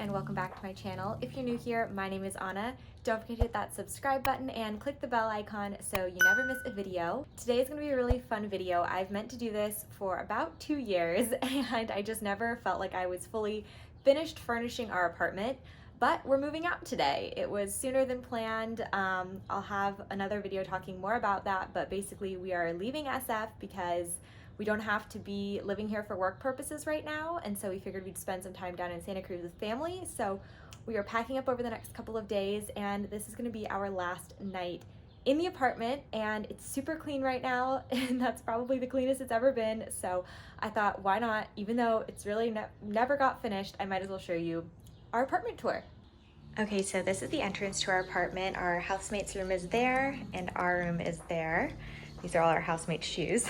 and welcome back to my channel. If you're new here, my name is Anna. Don't forget to hit that subscribe button and click the bell icon so you never miss a video. Today is going to be a really fun video. I've meant to do this for about 2 years and I just never felt like I was fully finished furnishing our apartment. But we're moving out today. It was sooner than planned. I'll have another video talking more about that, but basically we are leaving SF because we don't have to be living here for work purposes right now, and so we figured we'd spend some time down in Santa Cruz with family. So we are packing up over the next couple of days, and this is gonna be our last night in the apartment, and it's super clean right now, and that's probably the cleanest it's ever been. So I thought, why not, even though it's really never got finished, I might as well show you our apartment tour. Okay, so this is the entrance to our apartment. Our housemate's room is there, and our room is there. These are all our housemates' shoes.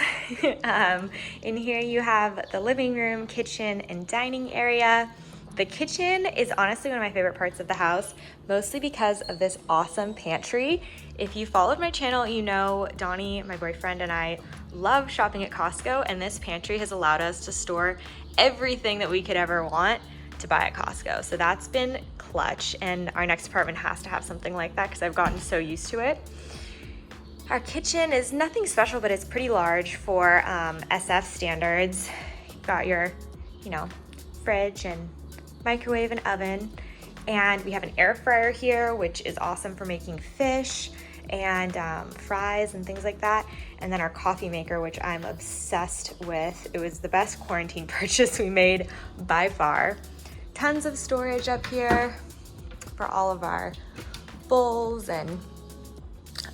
In here you have the living room, kitchen, and dining area. The kitchen is honestly one of my favorite parts of the house, mostly because of this awesome pantry. If you followed my channel, you know Donnie, my boyfriend, and I love shopping at Costco, and this pantry has allowed us to store everything that we could ever want to buy at Costco. So that's been clutch, and our next apartment has to have something like that because I've gotten so used to it. Our kitchen is nothing special, but it's pretty large for SF standards. You've got your, fridge and microwave and oven. And we have an air fryer here, which is awesome for making fish and fries and things like that. And then our coffee maker, which I'm obsessed with. It was the best quarantine purchase we made by far. Tons of storage up here for all of our bowls, and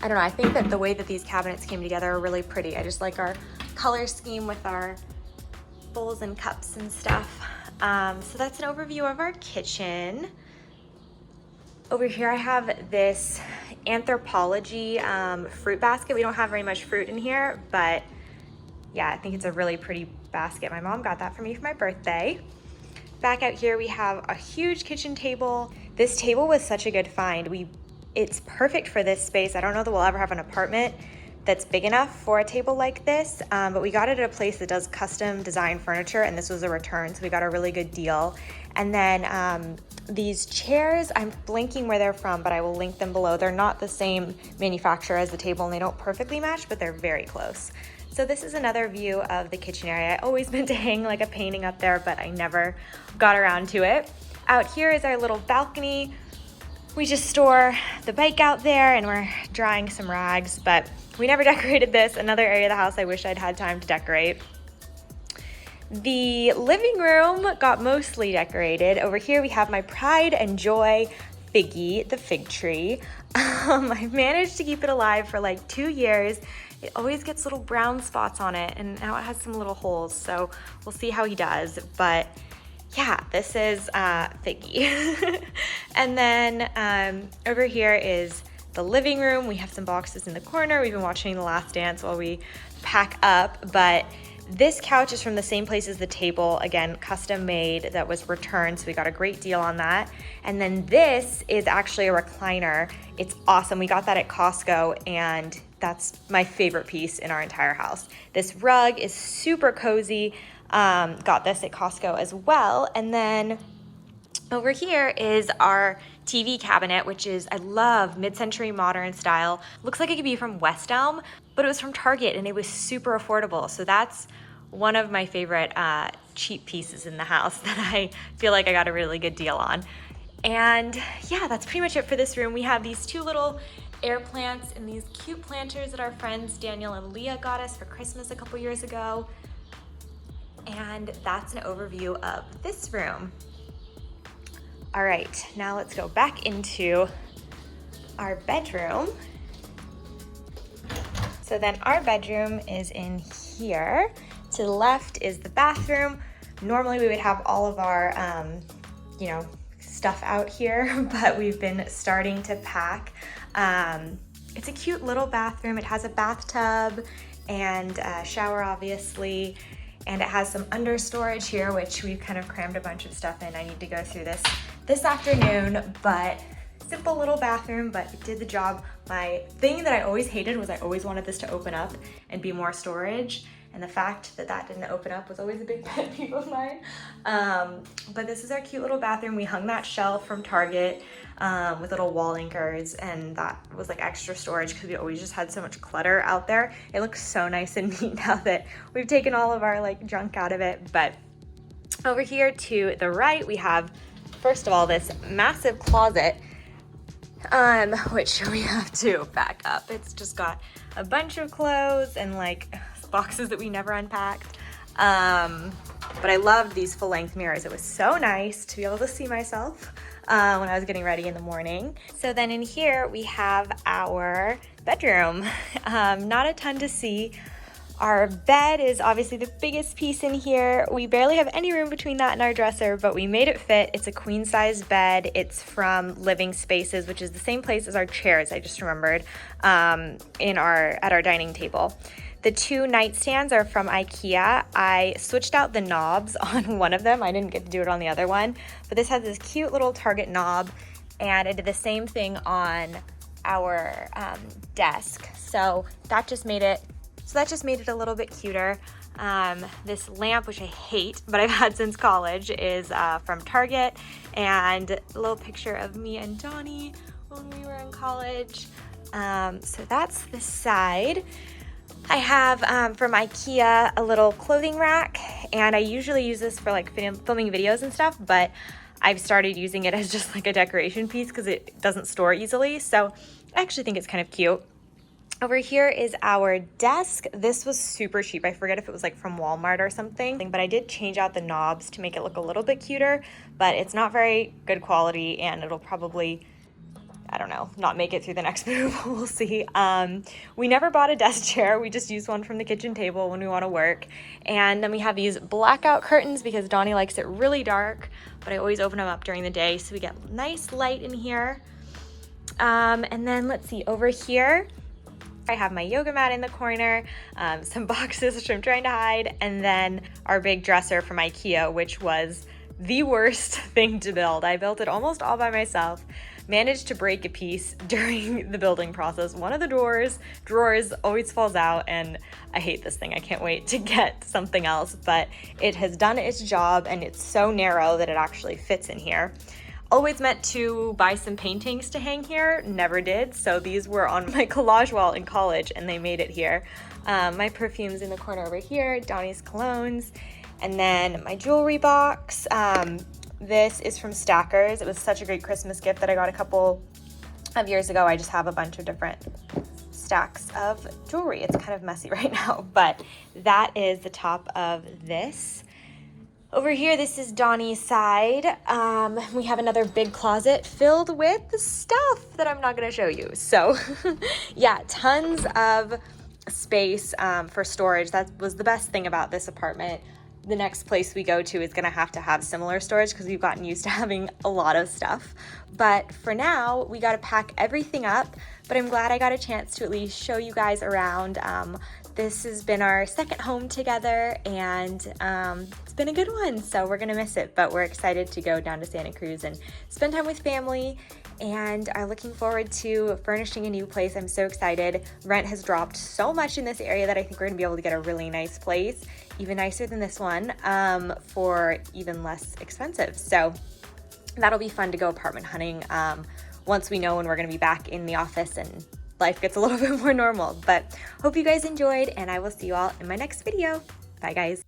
I don't know, I think that the way that these cabinets came together are really pretty. I just like our color scheme with our bowls and cups and stuff. So that's an overview of our kitchen. Over here I have this Anthropology fruit basket. We don't have very much fruit in here, but yeah, I think it's a really pretty basket. My mom got that for me for my birthday. Back out here we have a huge kitchen table. This table was such a good find. It's perfect for this space. I don't know that we'll ever have an apartment that's big enough for a table like this, but we got it at a place that does custom design furniture, and this was a return, so we got a really good deal. And then these chairs, I'm blanking where they're from, but I will link them below. They're not the same manufacturer as the table, and they don't perfectly match, but they're very close. So this is another view of the kitchen area. I always meant to hang like a painting up there, but I never got around to it. Out here is our little balcony. We just store the bike out there, and we're drying some rags, but we never decorated this. Another area of the house I wish I'd had time to decorate. The living room got mostly decorated. Over here we have my pride and joy figgy, the fig tree. I managed to keep it alive for like 2 years. It always gets little brown spots on it, and now it has some little holes, so we'll see how he does. But yeah, this is Figgy. And then over here is the living room. We have some boxes in the corner. We've been watching The Last Dance while we pack up, but this couch is from the same place as the table. Again, custom made, that was returned, so we got a great deal on that. And then this is actually a recliner. It's awesome. We got that at Costco, and that's my favorite piece in our entire house. This rug is super cozy. Got this at Costco as well. And then over here is our TV cabinet, which is, I love mid-century modern style. Looks like it could be from West Elm, but it was from Target and it was super affordable. So that's one of my favorite cheap pieces in the house that I feel like I got a really good deal on. And yeah, that's pretty much it for this room. We have these two little air plants and these cute planters that our friends Daniel and Leah got us for Christmas a couple years ago. And that's an overview of this room. All right, now let's go back into our bedroom. So then our bedroom is in here. To the left is the bathroom. Normally we would have all of our, stuff out here, but we've been starting to pack. It's a cute little bathroom. It has a bathtub and a shower, obviously. And it has some under storage here, which we've kind of crammed a bunch of stuff in. I need to go through this afternoon, but simple little bathroom, but it did the job. My thing that I always hated was I always wanted this to open up and be more storage. and the fact that that didn't open up was always a big pet peeve of mine. But this is our cute little bathroom. We hung that shelf from Target with little wall anchors, and that was like extra storage because we always just had so much clutter out there. It looks so nice and neat now that we've taken all of our like junk out of it. But over here to the right, we have, first of all, this massive closet, which we have to back up. It's just got a bunch of clothes and like boxes that we never unpacked. But I loved these full-length mirrors. It was so nice to be able to see myself when I was getting ready in the morning. So then in here we have our bedroom. Not a ton to see. Our bed is obviously the biggest piece in here. We barely have any room between that and our dresser, but we made it fit. It's a queen size bed. It's from Living Spaces, which is the same place as our chairs, I just remembered, at our dining table. The two nightstands are from IKEA. I switched out the knobs on one of them. I didn't get to do it on the other one, but this has this cute little Target knob, and I did the same thing on our desk. So that just made it a little bit cuter. This lamp, which I hate, but I've had since college, is from Target, and a little picture of me and Donnie when we were in college. So that's the side. I have from IKEA a little clothing rack, and I usually use this for like filming videos and stuff, but I've started using it as just like a decoration piece because it doesn't store easily. So I actually think it's kind of cute. Over here is our desk. This was super cheap. I forget if it was like from Walmart or something, but I did change out the knobs to make it look a little bit cuter, but it's not very good quality, and it'll probably, I don't know, not make it through the next move. We'll see. We never bought a desk chair. We just use one from the kitchen table when we want to work. And then we have these blackout curtains because Donnie likes it really dark, but I always open them up during the day so we get nice light in here. And then let's see, over here, I have my yoga mat in the corner, some boxes which I'm trying to hide, and then our big dresser from IKEA, which was the worst thing to build. I built it almost all by myself, managed to break a piece during the building process. One of the drawers always falls out, and I hate this thing. I can't wait to get something else, but it has done its job, and it's so narrow that it actually fits in here. Always meant to buy some paintings to hang here, never did. So these were on my collage wall in college, and they made it here. My perfumes in the corner over here, Donnie's colognes, and then my jewelry box. This is from Stackers. It was such a great Christmas gift that I got a couple of years ago. I just have a bunch of different stacks of jewelry. It's kind of messy right now, but that is the top of this. Over here, this is Donnie's side. We have another big closet filled with stuff that I'm not going to show you. So yeah, tons of space for storage. That was the best thing about this apartment. The next place we go to is going to have similar storage because we've gotten used to having a lot of stuff. But for now, we got to pack everything up. But I'm glad I got a chance to at least show you guys around. This has been our second home together, and it's been a good one, so we're gonna miss it, but we're excited to go down to Santa Cruz and spend time with family, and are looking forward to furnishing a new place. I'm so excited. Rent has dropped so much in this area that I think we're gonna be able to get a really nice place, even nicer than this one, for even less expensive. So that'll be fun to go apartment hunting once we know when we're gonna be back in the office and life gets a little bit more normal. But hope you guys enjoyed, and I will see you all in my next video. Bye guys.